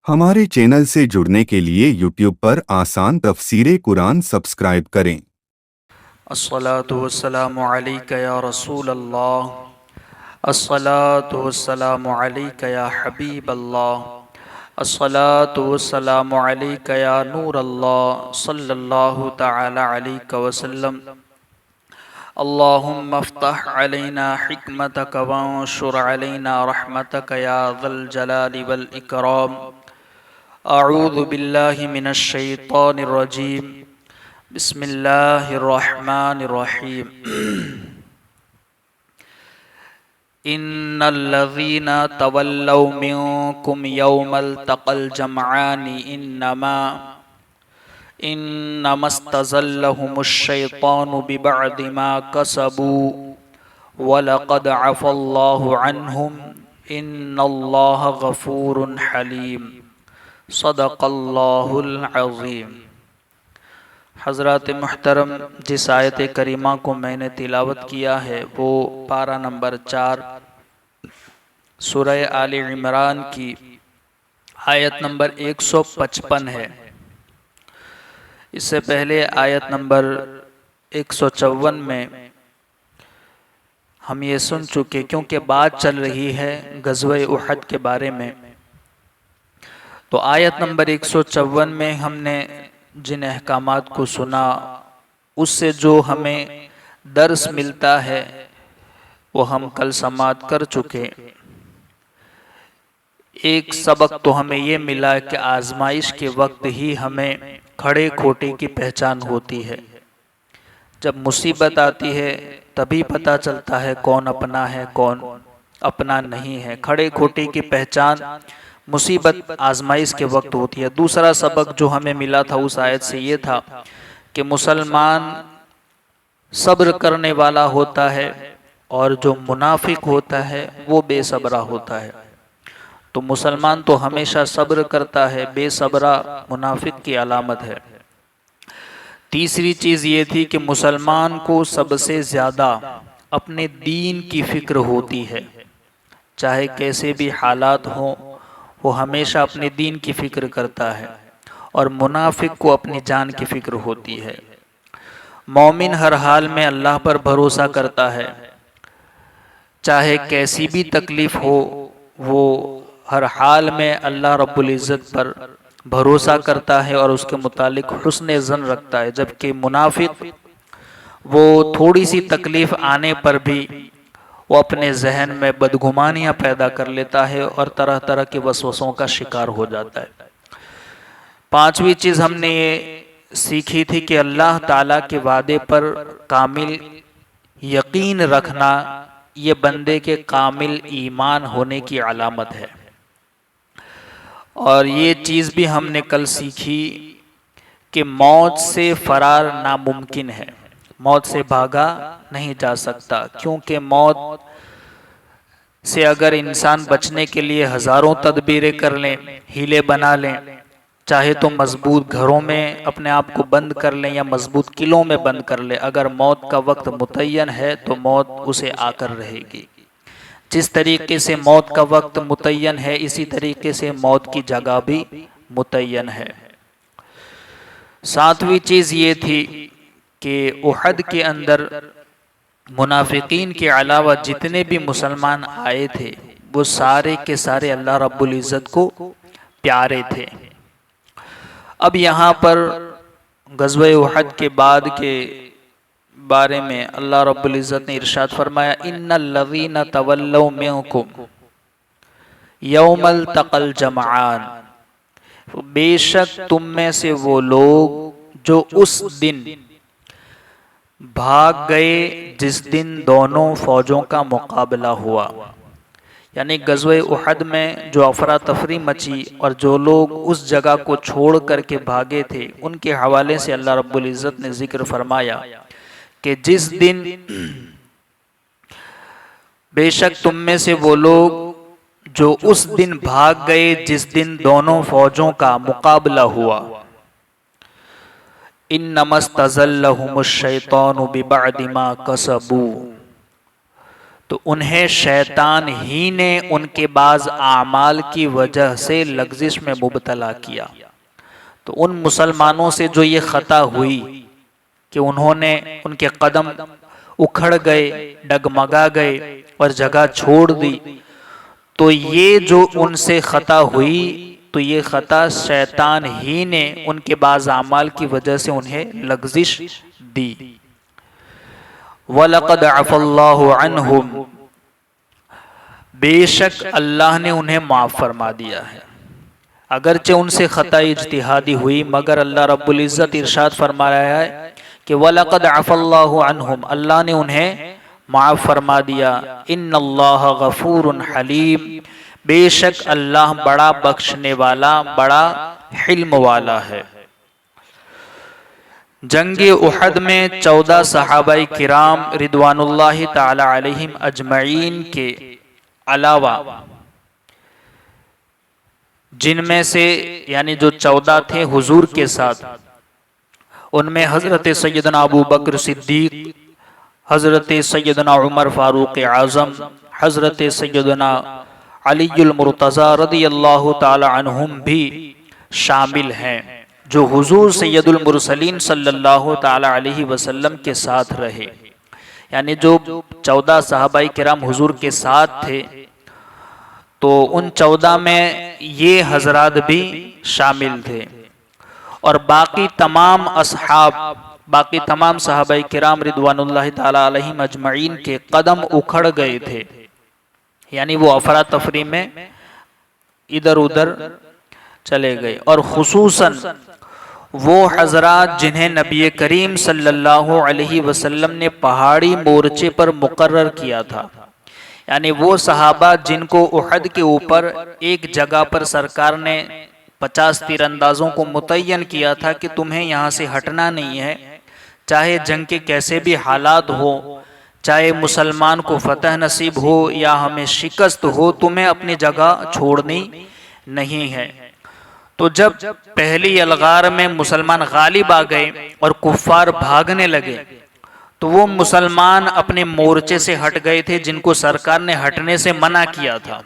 ہمارے چینل سے جڑنے کے لیے یوٹیوب پر آسان تفسیر قرآن سبسکرائب کریں۔ الصلاة والسلام علیک یا رسول اللہ، الصلاة والسلام علیک یا حبیب اللہ، الصلاة والسلام علیک یا نور اللہ صلی اللہ تعالی علیہ وسلم۔ اللہم افتح علینا حکمتک وانشر علینا رحمتک یا ذا الجلال والاکرام۔ اعوذ باللہ من الشیطان الرجیم، بسم اللہ الرحمن الرحیم۔ ان الذین تولوا منکم یوم التقى الجمعان انما استزلهم الشیطان ببعض ما کسبوا ولقد عفى اللہ عنہم ان اللہ غفور حلیم، صدق اللہ العظیم۔ حضرات محترم، جس آیت کریمہ کو میں نے تلاوت کیا ہے وہ پارہ نمبر 4 سورہ آل عمران کی آیت نمبر 155 ہے۔ اس سے پہلے آیت نمبر 154 میں ہم یہ سن چکے، کیونکہ بات چل رہی ہے غزوہ احد کے بارے میں، تو آیت نمبر 154 میں ہم نے جن احکامات کو سنا اس سے جو ہمیں درس ملتا ہے وہ ہم کل سماعت کر چکے۔ ایک سبق تو ہمیں یہ ملا کہ آزمائش کے وقت ہی ہمیں کھڑے کھوٹے کی پہچان ہوتی ہے۔ جب مصیبت آتی ہے تبھی پتہ چلتا ہے کون اپنا ہے کون اپنا نہیں ہے۔ کھڑے کھوٹے کی پہچان مصیبت آزمائش کے وقت ہوتی ہے۔ دوسرا سبق جو ہمیں ملا تھا اس آیت سے یہ تھا کہ مسلمان صبر کرنے والا ہوتا ہے اور جو منافق ہوتا ہے وہ بے صبرہ ہوتا ہے۔ تو مسلمان تو ہمیشہ صبر کرتا ہے، بے صبرہ منافق کی علامت ہے۔ تیسری چیز یہ تھی کہ مسلمان کو سب سے زیادہ اپنے دین کی فکر ہوتی ہے، چاہے کیسے بھی حالات ہوں وہ ہمیشہ اپنے دین کی فکر کرتا ہے، اور منافق کو اپنی جان کی فکر ہوتی ہے۔ مومن ہر حال میں اللہ پر بھروسہ کرتا ہے، چاہے کیسی بھی تکلیف ہو وہ ہر حال میں اللہ رب العزت پر بھروسہ کرتا ہے اور اس کے متعلق حسن ظن رکھتا ہے، جبکہ منافق وہ تھوڑی سی تکلیف آنے پر بھی وہ اپنے ذہن میں بدگمانیاں پیدا کر لیتا ہے اور طرح طرح کے وسوسوں کا شکار ہو جاتا ہے۔ پانچویں چیز ہم نے یہ سیکھی تھی کہ اللہ تعالیٰ کے وعدے پر کامل یقین رکھنا یہ بندے کے کامل ایمان ہونے کی علامت ہے۔ اور یہ چیز بھی ہم نے کل سیکھی کہ موت سے فرار ناممکن ہے، موت سے بھاگا نہیں جا سکتا، کیونکہ موت سے اگر انسان بچنے کے لیے ہزاروں تدبیریں کر لیں، ہیلے بنا لیں، چاہے تو مضبوط گھروں میں اپنے آپ کو بند کر لیں یا مضبوط قلعوں میں بند کر لیں، اگر موت کا وقت متعین ہے تو موت اسے آ کر رہے گی۔ جس طریقے سے موت کا وقت متعین ہے اسی طریقے سے موت کی جگہ بھی متعین ہے۔ ساتویں چیز یہ تھی کہ احد کے اندر منافقین کے علاوہ جتنے بھی مسلمان آئے تھے وہ سارے کے سارے اللہ رب العزت کو پیارے تھے۔ اب یہاں پر غزوہ احد کے بعد کے بارے میں اللہ رب العزت نے ارشاد فرمایا، ان الذین تولوا منکم یوم التقى الجمعان، بے شک تم میں سے وہ لوگ جو اس دن بھاگ گئے جس دن دونوں فوجوں کا مقابلہ ہوا، یعنی غزوہ احد میں جو افراتفری مچی اور جو لوگ اس جگہ کو چھوڑ کر کے بھاگے تھے ان کے حوالے سے اللہ رب العزت نے ذکر فرمایا کہ جس دن بے شک تم میں سے وہ لوگ جو اس دن بھاگ گئے جس دن دونوں فوجوں کا مقابلہ ہوا، انما استزلهم الشیطان ببعد ما کسبوا، تو انہیں شیطان ہی نے ان کے بعض اعمال کی وجہ سے لغزش میں مبتلا کیا۔ تو ان مسلمانوں سے جو یہ خطا ہوئی کہ انہوں نے ان کے قدم اکھڑ گئے، ڈگمگا گئے اور جگہ چھوڑ دی، تو یہ جو ان سے خطا ہوئی تو یہ خطا شیطان ہی نے ان کے بعض اعمال کی وجہ سے انہیں لغزش دی۔ وَلَقَدْ عَفَا اللَّهُ عَنْهُمْ، بے شک اللہ نے انہیں معاف فرما دیا ہے۔ اگرچہ ان سے خطا اجتہادی ہوئی مگر اللہ رب العزت ارشاد فرما رہا ہے کہ وَلَقَدْ عَفَا اللَّهُ عَنْهُمْ، اللہ نے انہیں معاف فرما دیا۔ ان اللہ غفور حلیم، بے شک اللہ بڑا بخشنے والا، بڑا حلم والا ہے۔ جنگ احد میں 14 صحابہ کرام رضوان اللہ تعالی علیہم اجمعین کے علاوہ، جن میں سے یعنی جو 14 تھے حضور کے ساتھ، ان میں حضرت سیدنا ابو بکر صدیق، حضرت سیدنا عمر فاروق اعظم، حضرت سیدنا علی المرتضی رضی اللہ تعالی عنہم بھی شامل ہیں، جو حضور سید المرسلین صلی اللہ تعالی علیہ وسلم کے ساتھ رہے۔ یعنی جو 14 صحابہ کرام حضور کے ساتھ تھے تو ان 14 میں یہ حضرات بھی شامل تھے، اور باقی تمام اصحاب، باقی تمام صحابہ کرام رضوان اللہ تعالی علیہم اجمعین کے قدم اکھڑ گئے تھے، یعنی وہ افراتفری میں ادھر ادھر چلے گئے۔ اور خصوصاً وہ حضرات جنہیں نبی کریم صلی اللہ علیہ وسلم نے پہاڑی مورچے پر مقرر کیا تھا، یعنی وہ صحابہ جن کو احد کے اوپر ایک جگہ پر سرکار نے 50 تیر اندازوں کو متعین کیا تھا کہ تمہیں یہاں سے ہٹنا نہیں ہے، چاہے جنگ کے کیسے بھی حالات ہو، چاہے مسلمان کو فتح نصیب ہو یا ہمیں شکست ہو، تمہیں اپنی جگہ چھوڑنی نہیں ہے۔ تو جب پہلی الغار میں مسلمان غالب آ گئے اور کفار بھاگنے لگے تو وہ مسلمان اپنے مورچے سے ہٹ گئے تھے جن کو سرکار نے ہٹنے سے منع کیا تھا۔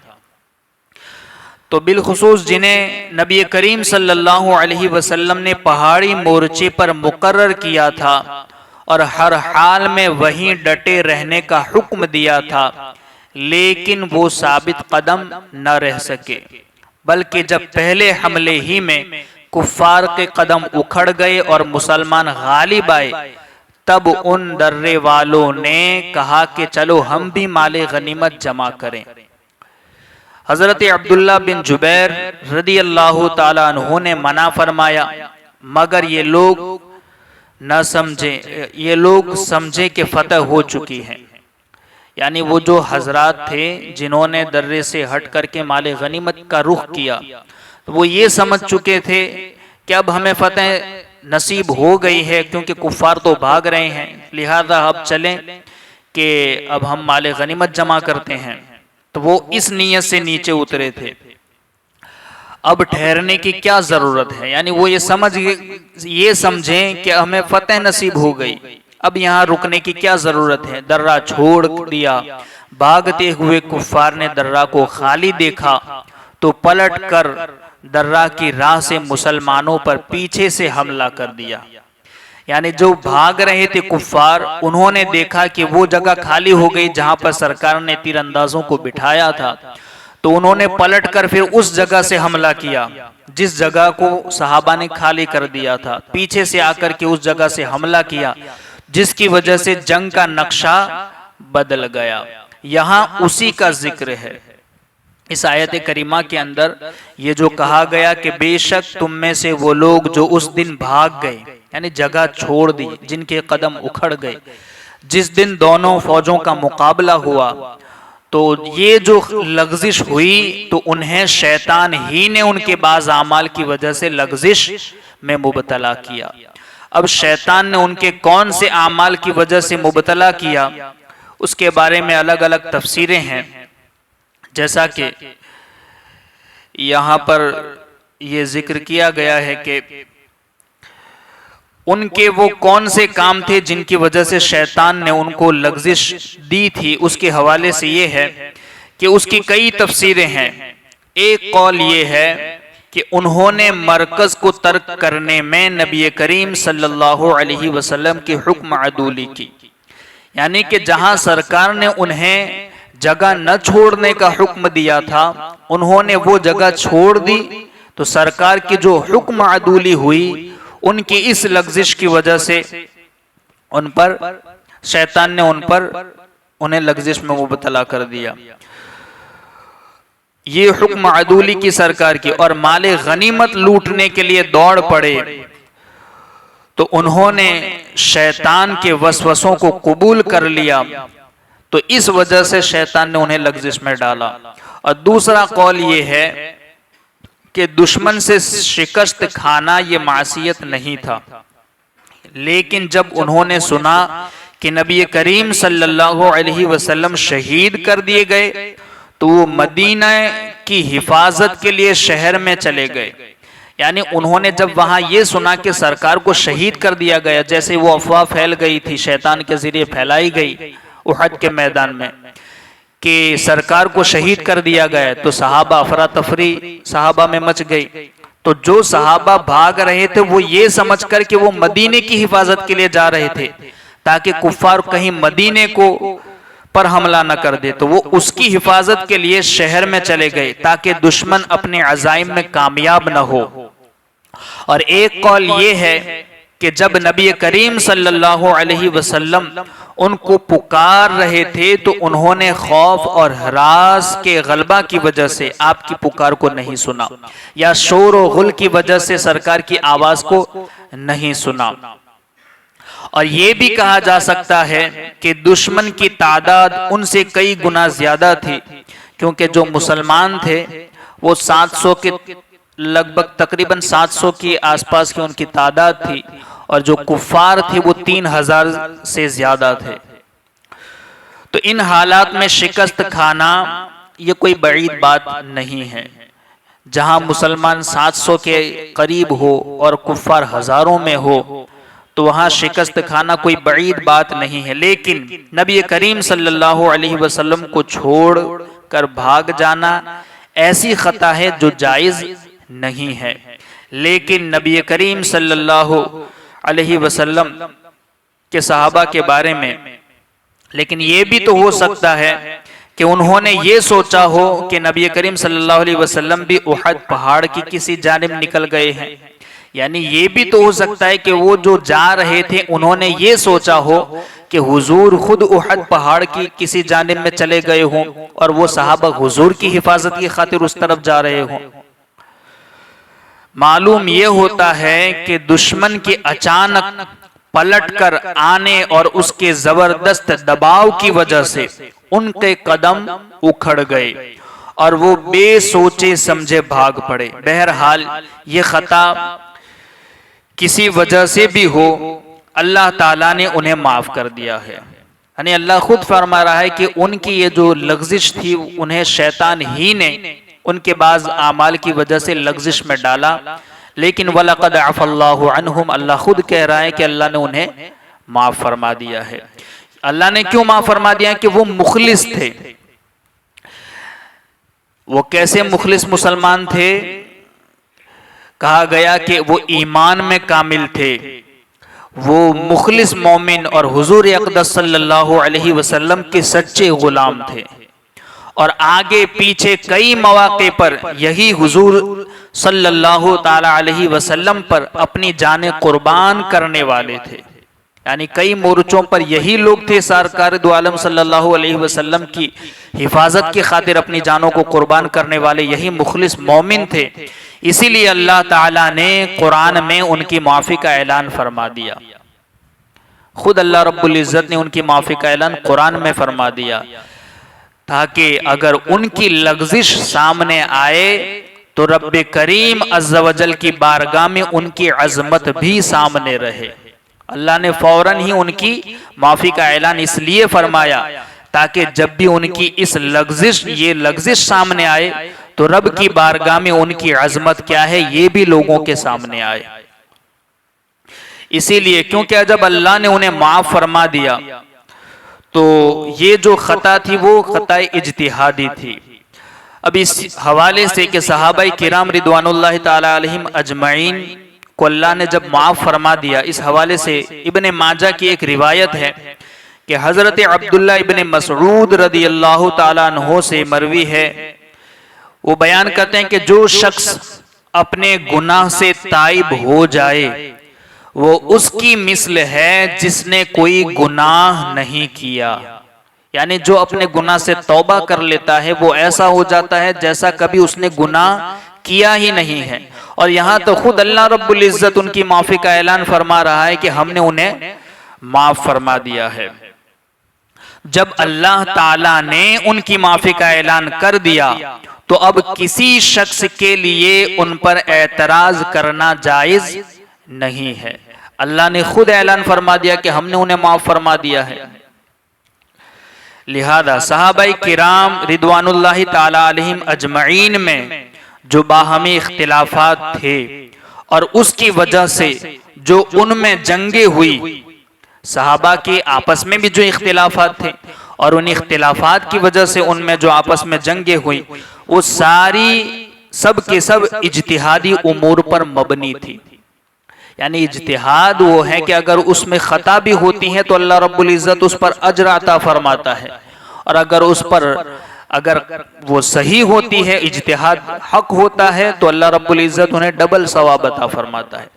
تو بالخصوص جنہیں نبی کریم صلی اللہ علیہ وسلم نے پہاڑی مورچے پر مقرر کیا تھا اور ہر حال میں وہیں ڈٹے رہنے کا حکم دیا تھا، لیکن وہ ثابت قدم نہ رہ سکے، بلکہ جب پہلے حملے ہی میں کفار کے قدم اکھڑ گئے اور مسلمان غالب آئے، تب ان درے والوں نے کہا کہ چلو ہم بھی مال غنیمت جمع کریں۔ حضرت عبداللہ بن جبیر رضی اللہ تعالیٰ عنہ نے منع فرمایا، مگر یہ لوگ سمجھے کہ فتح ہو چکی ہے۔ یعنی وہ جو حضرات تھے جنہوں نے درے سے ہٹ کر کے مال غنیمت کا رخ کیا، وہ یہ سمجھ چکے تھے کہ اب ہمیں فتح نصیب ہو گئی ہے، کیونکہ کفار تو بھاگ رہے ہیں، لہذا اب چلیں کہ اب ہم مال غنیمت جمع کرتے ہیں۔ تو وہ اس نیت سے نیچے اترے تھے۔ اب ٹھہرنے کی کیا ضرورت ہے، یعنی وہ یہ سمجھیں کہ ہمیں فتح نصیب ہو گئی، اب یہاں رکنے کی کیا ضرورت ہے۔ درہ چھوڑ دیا، بھاگتے ہوئے کفار نے درہ کو خالی دیکھا تو پلٹ کر درہ کی راہ سے مسلمانوں پر پیچھے سے حملہ کر دیا۔ یعنی جو بھاگ رہے تھے کفار، انہوں نے دیکھا کہ وہ جگہ خالی ہو گئی جہاں پر سرکار نے تیر اندازوں کو بٹھایا تھا، تو انہوں نے پلٹ کر پھر اس جگہ سے حملہ کیا جس جگہ کو صحابہ نے خالی کر دیا تھا، پیچھے سے آ کر کے اس جگہ سے حملہ کیا، جس کی وجہ سے جنگ کا نقشہ بدل گیا۔ یہاں اسی کا ذکر ہے۔ اس آیت کریمہ کے اندر یہ جو کہا گیا کہ بے شک تم میں سے وہ لوگ جو اس دن بھاگ گئے، یعنی جگہ چھوڑ دی، جن کے قدم اکھڑ گئے، جس دن دونوں فوجوں کا مقابلہ ہوا تو یہ جو لغزش ہوئی تو انہیں شیطان ہی نے ان کے بعض اعمال کی وجہ سے لغزش میں مبتلا کیا۔ اب شیطان نے ان کے کون سے اعمال کی وجہ سے مبتلا کیا، اس کے بارے میں الگ الگ تفسیریں ہیں، جیسا کہ یہاں پر یہ ذکر کیا گیا ہے کہ ان کے وہ کون سے کام تھے جن کی وجہ سے شیطان نے ان کو لغزش دی تھی، اس کے حوالے سے یہ ہے کہ اس کی کئی تفسیریں ہیں۔ ایک قول یہ ہے کہ انہوں نے مرکز کو ترک کرنے میں نبی کریم صلی اللہ علیہ وسلم کی حکم عدولی کی، یعنی کہ جہاں سرکار نے انہیں جگہ نہ چھوڑنے کا حکم دیا تھا انہوں نے وہ جگہ چھوڑ دی، تو سرکار کی جو حکم عدولی ہوئی ان کی اس لغزش کی وجہ سے ان پر شیطان نے انہیں لغزش میں مبتلا کر دیا۔ یہ حکم عدولی کی سرکار کی، اور مال غنیمت لوٹنے کے لیے دوڑ پڑے تو انہوں نے شیطان کے وسوسوں کو قبول کر لیا، تو اس وجہ سے شیطان نے انہیں لغزش میں ڈالا۔ اور دوسرا قول یہ ہے کہ دشمن سے شکست کھانا یہ معصیت نہیں تھا، لیکن جب انہوں نے سنا کہ نبی کریم صلی اللہ علیہ وسلم شہید کر دیے گئے تو وہ مدینہ کی حفاظت کے لیے شہر میں چلے گئے، یعنی انہوں نے جب وہاں یہ سنا کہ سرکار کو شہید کر دیا گیا، جیسے وہ افواہ پھیل گئی تھی شیطان کے ذریعے پھیلائی گئی احد کے میدان میں کہ سرکار کو شہید کر دیا گیا، تو صحابہ افراتفری صحابہ میں مچ گئی، تو جو صحابہ بھاگ رہے تھے وہ یہ سمجھ کر کہ وہ مدینے کی حفاظت کے لیے جا رہے تھے تاکہ کفار کہیں مدینے کو پر حملہ نہ کر دے، تو وہ اس کی حفاظت کے لیے شہر میں چلے گئے تاکہ دشمن اپنے عزائم میں کامیاب نہ ہو۔ اور ایک قول یہ ہے کہ جب نبی کریم صلی اللہ علیہ وسلم ان کو پکار رہے تھے تو انہوں نے خوف اور ہراس کے غلبہ کی وجہ سے آپ کی پکار کو نہیں سنا، یا شور و غل کی وجہ سے سرکار کی آواز کو نہیں سنا۔ اور یہ بھی کہا جا سکتا ہے کہ دشمن کی تعداد ان سے کئی گنا زیادہ تھی، کیونکہ جو مسلمان تھے وہ 700 کے لگ بھگ تقریباً 700 کے آس پاس کی ان کی تعداد تھی، اور جو کفار تھے وہ 3000 سے زیادہ تھے۔ تو ان حالات میں شکست کھانا یہ کوئی بعید بات نہیں ہے، جہاں مسلمان 700 کے قریب ہو اور کفار ہزاروں میں ہو تو وہاں شکست کھانا کوئی بعید بات نہیں ہے، لیکن نبی کریم صلی اللہ علیہ وسلم کو چھوڑ کر بھاگ جانا ایسی خطا ہے جو جائز نہیں ہے۔ لیکن نبی کریم صلی اللہ علیہ وسلم کے صحابہ کے بارے میں لیکن یہ بھی تو ہو سکتا ہے کہ انہوں نے یہ سوچا ہو کہ نبی کریم صلی اللہ علیہ وسلم بھی احد پہاڑ کی کسی جانب نکل گئے ہیں، یعنی یہ بھی تو ہو سکتا ہے کہ وہ جو جا رہے تھے انہوں نے یہ سوچا ہو کہ حضور خود احد پہاڑ کی کسی جانب میں چلے گئے ہوں اور وہ صحابہ حضور کی حفاظت کی خاطر اس طرف جا رہے ہوں۔ معلوم یہ ہوتا ہے کہ دشمن کے اچانک پلٹ کر آنے اور اس کے زبردست دباؤ کی وجہ سے ان کے قدم اکھڑ گئے اور وہ بے سوچے سمجھے بھاگ پڑے۔ بہرحال یہ خطا کسی وجہ سے بھی ہو اللہ تعالیٰ نے انہیں معاف کر دیا ہے، یعنی اللہ خود فرما رہا ہے کہ ان کی یہ جو لغزش تھی انہیں شیطان ہی نے ان کے بعض اعمال کی وجہ سے لغزش میں ڈالا، لیکن وَلَقَدْ عَفَا اللَّهُ عَنْهُمْ اللہ خود کہہ رہا ہے کہ اللہ نے انہیں معاف فرما دیا ہے۔ اللہ نے کیوں معاف فرما دیا؟ کہ وہ مخلص تھے۔ وہ کیسے مخلص مسلمان تھے؟ کہا گیا کہ وہ ایمان میں کامل تھے، وہ مخلص مومن اور حضور اقدس صلی اللہ علیہ وسلم کے سچے غلام تھے، اور آگے پیچھے کئی مواقع پر یہی حضور صلی اللہ تعالی علیہ وسلم پر اپنی جانیں قربان کرنے والے تھے، یعنی کئی مورچوں پر یہی لوگ تھے سرکار دو عالم صلی اللہ علیہ وسلم کی حفاظت کی خاطر اپنی جانوں کو قربان کرنے والے یہی مخلص مومن تھے۔ اسی لیے اللہ تعالیٰ نے قرآن میں ان کی معافی کا اعلان فرما دیا، خود اللہ رب العزت نے ان کی معافی کا اعلان قرآن میں فرما دیا، تاکہ اگر ان کی لغزش سامنے آئے تو رب کریم عز و جل کی بارگاہ میں ان کی عظمت بھی سامنے رہے۔ اللہ نے فوراً ہی ان کی معافی کا اعلان اس لیے فرمایا تاکہ جب بھی ان کی یہ لغزش سامنے آئے تو رب کی بارگاہ میں ان کی عظمت کیا ہے یہ بھی لوگوں کے سامنے آئے۔ اسی لیے کیونکہ جب اللہ نے انہیں معاف فرما دیا تو یہ جو خطا تھی وہ خطا اجتہادی تھی۔ اب اس حوالے سے کہ صحابہ کرام رضوان اللہ تعالی علیہم اجمعین کو اللہ نے جب معاف فرما دیا، اس حوالے سے ابن ماجہ کی ایک روایت ہے کہ حضرت عبداللہ ابن مسعود رضی اللہ تعالیٰ عنہ سے مروی ہے، وہ بیان کرتے ہیں کہ جو شخص اپنے گناہ سے تائب ہو جائے وہ اس کی مثل ہے جس نے کوئی گناہ نہیں کیا، یعنی جو اپنے گناہ سے توبہ کر لیتا ہے وہ ایسا ہو جاتا ہے جیسا کبھی اس نے گناہ کیا ہی نہیں ہے۔ اور یہاں تو خود اللہ رب العزت ان کی معافی کا اعلان فرما رہا ہے کہ ہم نے انہیں معاف فرما دیا ہے۔ جب اللہ تعالیٰ نے ان کی معافی کا اعلان کر دیا تو اب کسی شخص کے لیے ان پر اعتراض کرنا جائز نہیں ہے۔ اللہ نے خود اعلان فرما دیا کہ ہم نے انہیں معاف فرما دیا ہے، لہذا صحابہ کرام رضوان اللہ تعالی علیہم اجمعین میں جو باہمی اختلافات تھے اور اس کی وجہ سے جو ان میں جنگیں ہوئی، صحابہ کے آپس میں بھی جو اختلافات تھے اور ان اختلافات کی وجہ سے ان میں جو آپس میں جنگیں ہوئی، وہ ساری سب کے سب اجتہادی امور پر مبنی تھی۔ یعنی اجتہاد وہ ہے کہ اگر اس میں خطا بھی ہوتی ہے تو اللہ رب العزت اس پر اجر عطا فرماتا ہے، اور اگر وہ صحیح ہوتی ہے، اجتہاد حق ہوتا ہے، تو اللہ رب العزت انہیں ڈبل ثواب عطا فرماتا ہے۔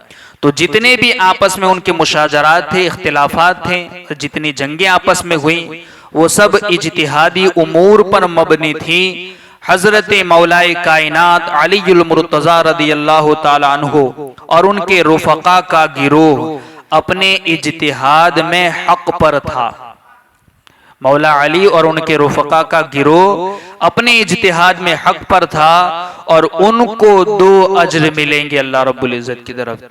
تو جتنے بھی آپس میں ان کے مشاجرات تھے، اختلافات تھے، جتنی جنگیں آپس میں ہوئیں، وہ سب اجتہادی امور پر مبنی تھی۔ حضرت مولا کائنات علی المرتضی رضی اللہ تعالی عنہ اور ان کے رفقا کا گروہ اپنے اجتہاد میں حق پر تھا۔ مولا علی اور ان کے رفقا کا گروہ اپنے اجتہاد میں حق پر تھا، اور ان کو 2 اجر ملیں گے اللہ رب العزت کی طرف،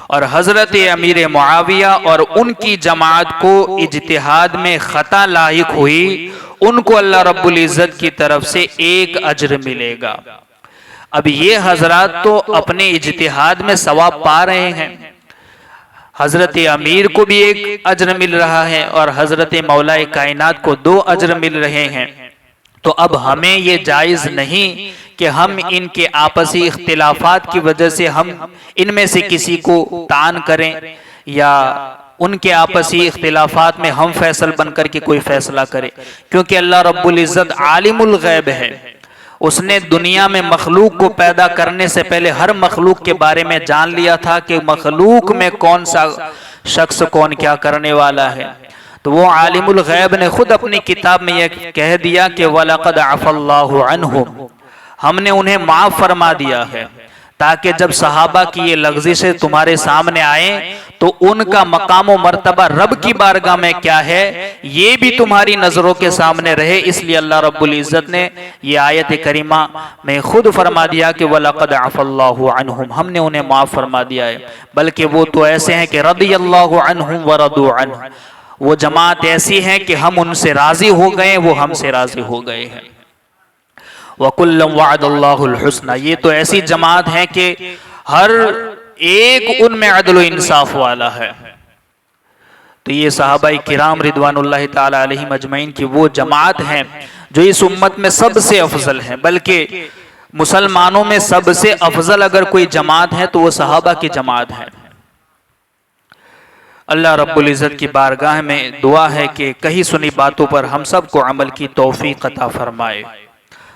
اور حضرت امیر معاویہ اور ان کی جماعت کو اجتہاد میں خطا لاحق ہوئی، ان کو اللہ رب العزت کی طرف سے 1 اجر ملے گا۔ اب یہ حضرات تو اپنے اجتہاد میں ثواب پا رہے ہیں، حضرت امیر کو بھی 1 اجر مل رہا ہے اور حضرت مولا کائنات کو 2 اجر مل رہے ہیں۔ تو اب ہمیں یہ جائز نہیں کہ ہم ان کے آپسی اختلافات کی وجہ سے ہم ان میں سے کسی کو طعن کریں، یا ان کے آپسی اختلافات میں ہم فیصل بن کر کے کوئی فیصلہ کرے، کیونکہ اللہ رب العزت عالم الغیب ہے۔ اس نے دنیا میں مخلوق کو پیدا کرنے سے پہلے ہر مخلوق کے بارے میں جان لیا تھا کہ مخلوق میں کون سا شخص کون کیا کرنے والا ہے۔ تو وہ عالم الغیب نے خود اپنی کتاب میں یہ کہہ دیا کہ وَلَقَدْ عَفَى اللَّهُ عَنْهُمْ، ہم نے انہیں معاف فرما دیا ہے، تاکہ جب صحابہ کی یہ لغزشیں تمہارے سامنے آئیں تو ان کا مقام و مرتبہ رب کی بارگاہ میں کیا ہے یہ بھی تمہاری نظروں کے سامنے رہے۔ اس لیے اللہ رب العزت نے یہ آیت کریمہ میں خود فرما دیا کہ وَلَقَدْ عَفَى اللَّهُ عَنْهُمْ، ہم نے انہیں معاف فرما دیا ہے۔ بلکہ وہ تو ایسے ہیں کہ رضی اللہ عنہم ورضوا عنہ، وہ جماعت ایسی ہے کہ ہم ان سے راضی ہو گئے، وہ ہم سے راضی ہو گئے ہیں۔ وَكُلًّا وَعَدَ اللَّهُ الْحُسْنَى، یہ تو ایسی جماعت ہے کہ ہر ایک ان میں عدل و انصاف والا ہے۔ تو یہ صحابہ کرام رضوان اللہ تعالی علیہم اجمعین کی وہ جماعت ہیں جو اس امت میں سب سے افضل ہیں، بلکہ مسلمانوں میں سب سے افضل اگر کوئی جماعت ہے تو وہ صحابہ کی جماعت ہے۔ اللہ رب العزت کی بارگاہ میں دعا ہے کہ کہی سنی باتوں پر ہم سب کو عمل کی توفیق عطا فرمائے۔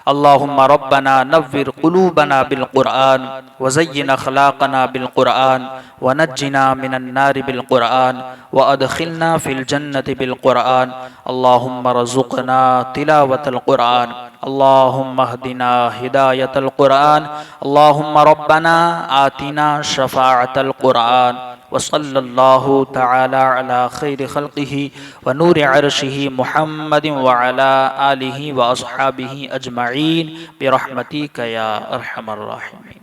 اللہم ربنا نور قلوبنا بالقرآن وزین اخلاقنا بالقرآن ونجنا من النار بالقرآن وادخلنا فی الجنة بالقرآن اللہم رزقنا تلاوة القرآن اللہم اہدنا ہدایت القرآن اللہم ربنا آتنا شفاعت القرآن وصلی اللہ تعالی علی خیر خلقہ ونور عرشہ محمد وعلی آلہ واصحابہ اجمعین برحمتک یا ارحم الراحمین۔